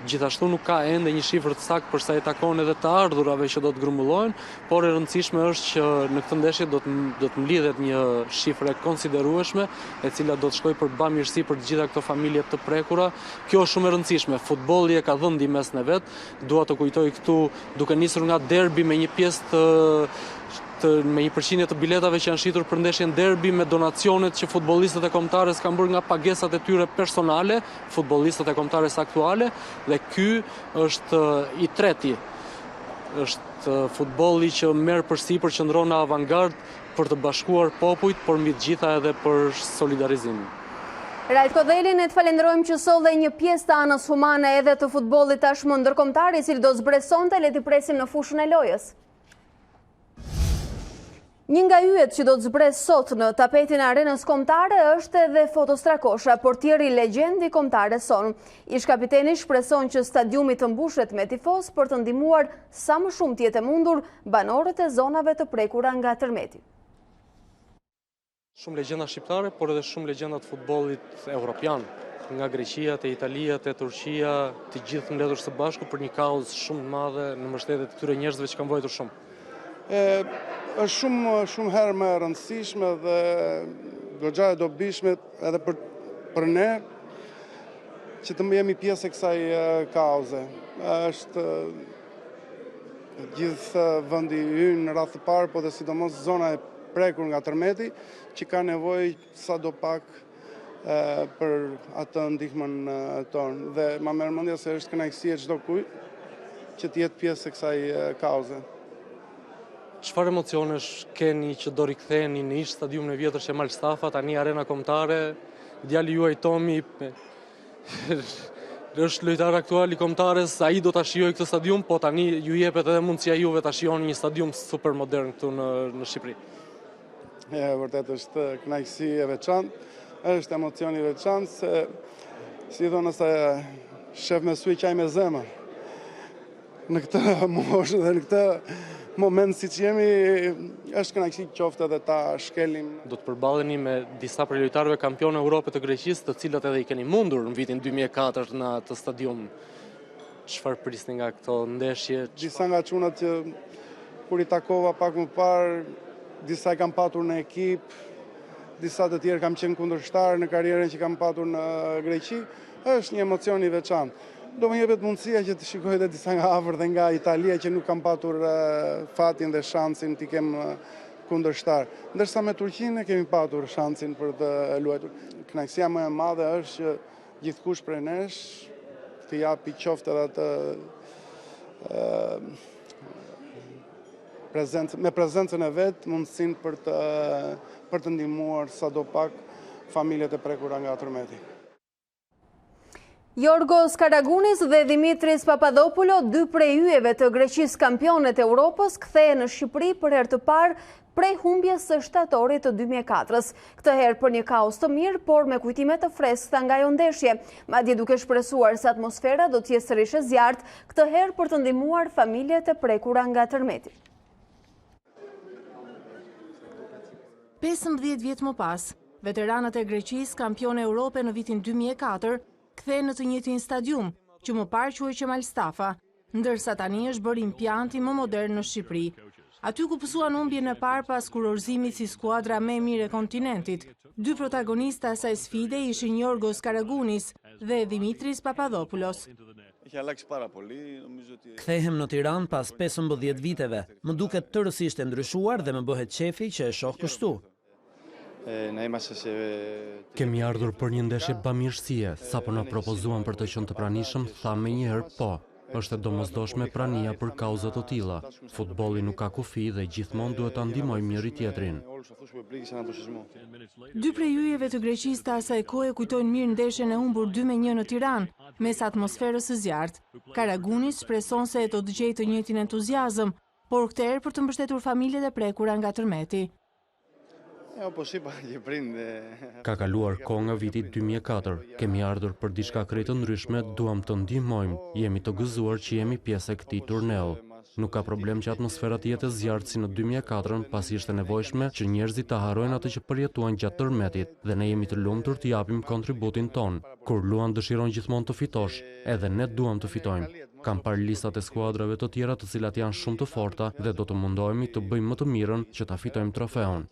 gjithashtu nuk ka ende një shifër të saktë për sa i takon edhe të ardhurave që do të grumbullohen, por e rëndësishme është që në këtë ndeshje do të mlidhet një shifër e konsiderueshme, e cila do të shkojë për bamirësi për të gjitha këto familje të prekura. Kjo është shumë e rëndësishme. Futbolli e ka dhënë ndihmës në vet. Dua të kujtoj këtu, duke nisur nga derbi me një pjesë me një përqindje të biletave që janë shitur për ndeshjen derbi me donacionet që futbollistët e kombëtares kanë bërë nga pagesat e tyre personale, futbollistët e kombëtares aktuale, dhe ky është i treti. Është futbolli që merr përsipër, qëndron në avangard për të bashkuar popujt, por mbi të gjitha edhe për solidarizimin. Rajt Kodheli, ne të falenderojmë që solle një pjesë të anës humane edhe të futbollit tashmë ndërkombëtar, i cili do zbresonte, le t'i presim në fushën e lojës. Një nga yjet që do të zbres sot në tapetin e arenës kombëtare është edhe Fotostrakosha, portieri legjendi kombëtare son. Ish kapiteni shpreson që stadiumi të mbushet me tifoz për të ndihmuar sa më shumë të jetë mundur banorët e zonave të prekura nga tërmeti. Shumë legjenda shqiptare, por edhe shumë legjenda të futbollit evropian, nga Greqia, te Italia, te Turqia, të gjithë mbledhur së bashku për një kauzë shumë të madhe në mbështetje të këtyre njerëzve që kanë vojtur shumë. Është shumë herë më e rëndësishme dhe goxha e dobishme edhe për ne që të jemi pjesë e kësaj kauze. Është gjithë vendi ynë në radhë të parë, po dhe sidomos zona e prekur nga tërmeti, që ka nevojë sadopak për atë ndihmën tonë. Dhe ma merr mendja se është kënaqësi e çdo kujt që të jetë pjesë e kësaj kauze. Çfarë emocionesh keni që do riktheheni në ish stadiumin e vjetër Shemal Stafa, tani arena kombëtare, djali juaj Tomi është lojtar aktual i kombëtares, ai do ta shijojë këtë stadium, po tani ju jepet edhe mundësia juve ta shijoni një stadium super modern këtu në Shqipëri. Vërtet është kënaqësi e veçantë, është emocion i veçantë, se si thonë se shef me sy qaj me zemër. Në këtë moshë dhe në këtë moment si që jemi, është kënaqësi qoftë edhe ta shkelim. Do të përballeni me disa prej lojtarëve kampionë Evropë të Greqisë, të cilët edhe i keni mundur në vitin 2004 në atë stadium. Çfarë prisni nga këto ndeshje? Disa nga çunat që kur i takova pak më parë, disa i kam patur në ekip, disa të tjerë kam qenë kundërshtar në karrierën që kam patur në Greqi, është një emocion i veçantë. Do më jepet mundësia që të shikoj edhe disa nga afër dhe nga Italia që nuk kam patur fatin dhe shansin t'i kem kundërshtar. Ndërsa me Turqinë kemi patur shansin për të luajtur. Kënaqësia më e madhe është që gjithkush prej nesh të japi qoftë edhe atë me prezencën e vet mundësinë për të ndihmuar sadopak familjet e prekura nga tërmeti. Jorgos Karagunis dhe Dimitris Papadopoulo, dy prej yjeve të Greqisë kampionet e Europës, kthehen në Shqipëri për herë të parë prej humbjes së shtatorit të 2004-s. Këtë herë për një kaos të mirë, por me kujtime të freskëta nga ajo ndeshje, madje duke shpresuar se atmosfera do të jetë sërish e zjarrt, këtë herë për të ndihmuar familjet e prekura nga tërmeti. 15 vjet më pas, veteranët e Greqisë kampione Europe në vitin 2004 kthehen në të njëjtin stadium, që më parë quhej Kemal Stafa, ndërsa tani është bërë impjanti më modern në Shqipëri. Aty ku pësuan humbjen e parë pas kurorëzimit si skuadra më e mirë e kontinentit, dy protagonistë asaj sfide ishin Jorgos Karagunis dhe Dimitris Papadopoulos. Kthehem në Tiranë pas 15 viteve. Më duket tërësisht e ndryshuar dhe më bëhet qefi që e shoh kështu. Kemi ardhur për një ndeshje bamirësie, sapo na propozuan për të qenë të pranishëm, tham me njëherë po. Është e domosdoshme prania për kauza të tilla. Futbolli nuk ka kufi dhe gjithmonë duhet ta ndihmojmë njëri tjetrin. Dy prej yjeve të Greqisë të asaj kohe kujtojnë mirë ndeshjen e humbur 2-1 në Tiranë, mes atmosferës së zjarrt. Karagunis shpreson se do të gjejë të njëjtin entuziazëm, por këtë herë për të mbështetur familjet e prekura nga tërmeti. Ka kaluar kohë nga viti 2004. Kemi ardhur për diçka krejt të ndryshme, duam të ndihmojmë. Jemi të gëzuar që jemi pjesë e këtij turneu. Nuk ka problem që atmosfera të jetë zjarrt si në 2004, pasi ishte nevojshme që njerëzit të harrojnë atë që përjetuan gjatë tërmetit dhe ne jemi të lumtur të japim kontributin ton. Kur Luan dëshiron gjithmonë të fitosh, edhe ne duam të fitojmë. Kam parë listat e skuadrave të tjera të cilat janë shumë të forta dhe do të mundohemi të bëjmë më të mirën që ta fitojmë trofeun.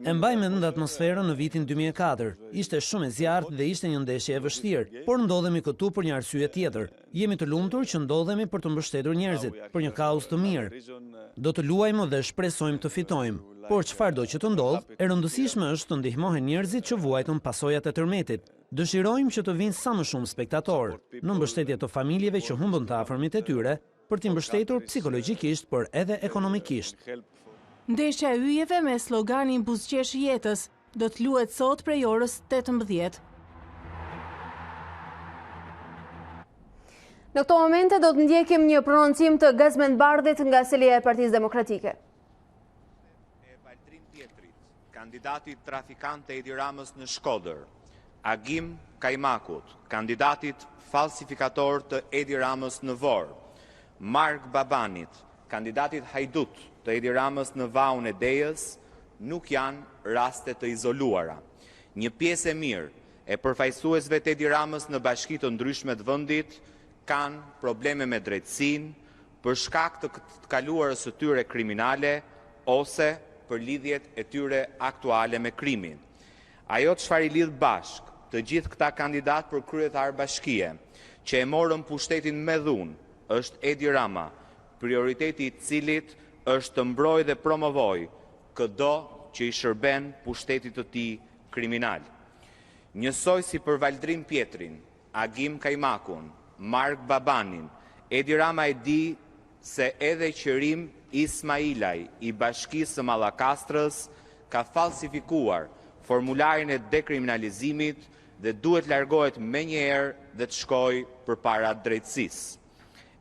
E mbaj mend atmosferën në vitin 2004. Ishte shumë e zjarrt dhe ishte një ndeshje e vështirë, por ndodhemi këtu për një arsye tjetër. Jemi të lumtur që ndodhemi për të mbështetur njerëzit, për një kauzë të mirë. Do të luajmë dhe shpresojmë të fitojmë. Por çfarëdo që të ndodh, e rëndësishme është të ndihmohen njerëzit që vuajtën pasojat e tërmetit. Dëshirojmë që të vinë sa më shumë spektatorë, në mbështetje të familjeve që humbën të afërmit e tyre, për t'i mbështetur psikologjikisht, por edhe ekonomikisht. Ndeshja e yjeve me sloganin Buzëqesh jetës do të luhet sot prej orës 18. Në këto momente do të ndjekim një prononcim të Gazmendbardhit nga selia e Partisë Demokratike. Kandidatit trafikante Edi Ramës në Shkodër, Agim Kajmakut, kandidatit falsifikator të Edi Ramës në Vorë, Mark Babanit, kandidatit hajdut të Edi Ramës në Vaun e Dejës, nuk janë raste të izoluara. Një pjesë e mirë e përfaqësuesve të Edi Ramës në bashki të ndryshme të vendit kanë probleme me drejtësinë për shkak të kaluarës së tyre kriminale ose për lidhjet e tyre aktuale me krimin. Ajo çfarë i lidh bashk të gjithë këta kandidat për kryetar bashkie, që e morën pushtetin me dhunë, është Edi Rama, prioriteti i cilit është të mbrojë dhe promovojë çdo që i shërben pushtetit të tij kriminal. Njësoj si për Valdrin Pjetrin, Agim Kajmakun, Mark Babanin, Edi Rama e di se edhe qërim Ismailaj i bashkisë së Mallakastrës ka falsifikuar formularin e dekriminalizimit dhe duhet largohet menjëherë dhe të shkojë përpara drejtësisë.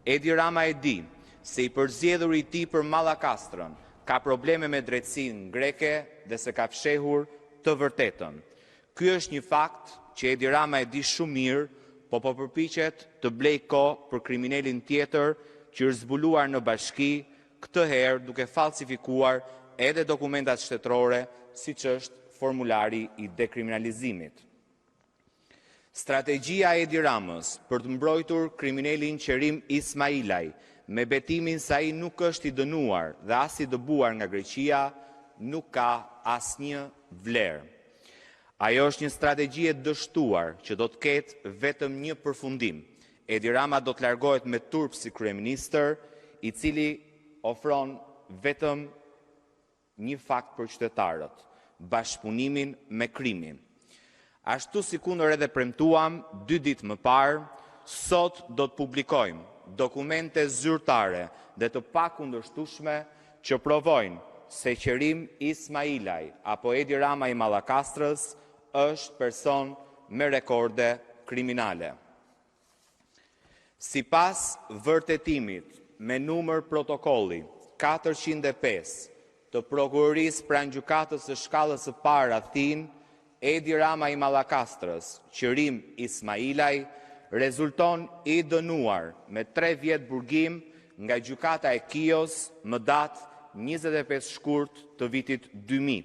Edi Rama e di se i përzgjedhur i tij për Mallakastrën ka probleme me drejtësinë greke dhe se ka fshehur të vërtetën. Ky është një fakt që Edi Rama e di shumë mirë, po përpiqet të blejë kohë për kriminalin tjetër që është zbuluar në bashki, këtë herë duke falsifikuar edhe dokumentat shtetërore, siç është formulari i dekriminalizimit. Strategjia e Edi Ramës për të mbrojtur kriminalin Qerim Ismailaj me betimin se ai nuk është i dënuar dhe as i dëbuar nga Greqia, nuk ka asnjë vlerë. Ajo është një strategji e dështuar që do të ketë vetëm një përfundim. Edi Rama do të largohet me turp si kryeministër, i cili ofron vetëm një fakt për qytetarët, bashkëpunimin me krimin. Ashtu si kundër edhe premtuam 2 ditë më parë, sot do të publikojmë dokumente zyrtare dhe të pakundërshtueshme që provojnë se Qerim Ismailaj apo Edi Rama i Mallakastrës është person me rekorde kriminale. Sipas vërtetimit me numër protokolli 405 të prokurorisë pranë gjykatës së shkallës së parë Athinë, Edi Rama i Mallakastrës, Qerim Ismailaj, rezulton i dënuar me 3 vjet burgim nga gjykata e Kios më datë 25 shkurt të vitit 2000.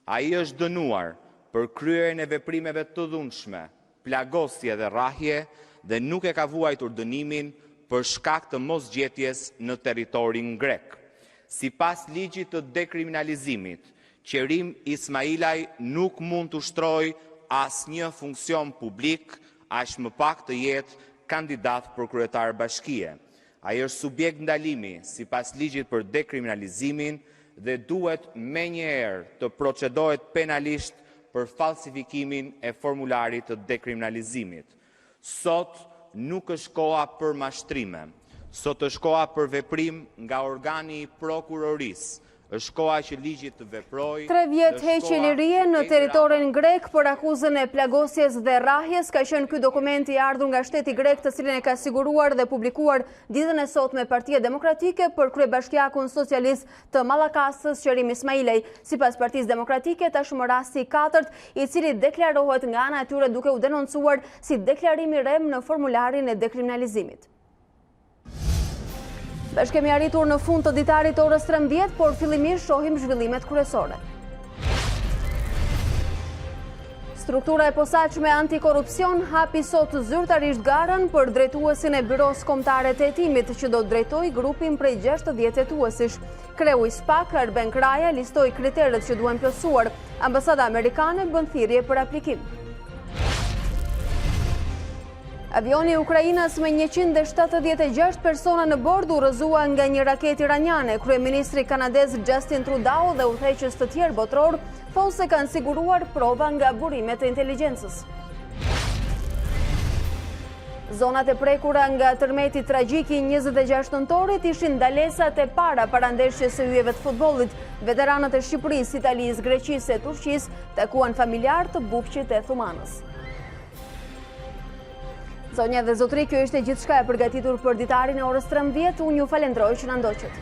Ai është dënuar për kryerjen e veprimeve të dhunshme, plagosje dhe rrahje dhe nuk e ka vuajtur dënimin për shkak të mosgjetjes në territorin grek. Sipas ligjit të dekriminalizimit, Qerim Ismailaj nuk mund të ushtrojë asnjë funksion publik, aq më pak të jetë kandidat për kryetar bashkie. Ai është subjekt ndalimi sipas ligjit për dekriminalizimin dhe duhet menjëherë të procedohet penalisht për falsifikimin e formularit të dekriminalizimit. Sot nuk është koha për mashtrime, sot është koha për veprim nga organi i prokurorisë, është koha që ligji të veprojë. 3 vjet heqje lirie në territorin grek për akuzën e plagosjes dhe rrahjes, ka qenë ky dokument i ardhur nga shteti grek, të cilin e ka siguruar dhe publikuar ditën e sotme Partia Demokratike për kryebashkiakun socialist të Mallakastrës, Qerim Ismailaj. Sipas Partisë Demokratike, tashmë rasti i 4, i cili deklarohet nga ana e tyre duke u denoncuar si deklarimi rem në formularin e dekriminalizimit. Bashkë kemi arritur në fund të ditarit orës 13, por fillimisht shohim zhvillimet kryesore. Struktura e posaçme antikorrupsion hapi sot zyrtarisht garën për drejtuesin e Byros Kombëtare të Hetimit që do të drejtojë grupin prej 60 hetuesish. Kreu i SPAK, Arben Kraja, listoi kriteret që duhen plotësuar. Ambasada amerikane bën thirrje për aplikim. Avioni i Ukrainës me 176 persona në bord u rrëzua nga një raketë iraniane. Kryeministri kanadez Justin Trudeau dhe udhëheqës të tjerë botror thonë se kanë siguruar prova nga burimet e inteligjencës. Zonat e prekura nga tërmeti tragjik i 26 nëntorit ishin ndalesat e para ndeshjes së hyjeve të futbollit. Veteranët e Shqipërisë, Italisë, Greqisë e Turqisë takuan familjar të bufqit e Thumanës. Zonja dhe zotri, kjo ishte gjithçka e përgatitur për ditarin e orës 13. Unë ju falenderoj që na ndoqët.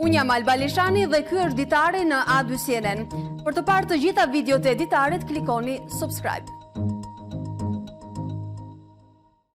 Unë jam Alba Lishani dhe ky është Ditari në A2 CNN. Për të parë të gjitha videot e Ditarit, klikoni subscribe.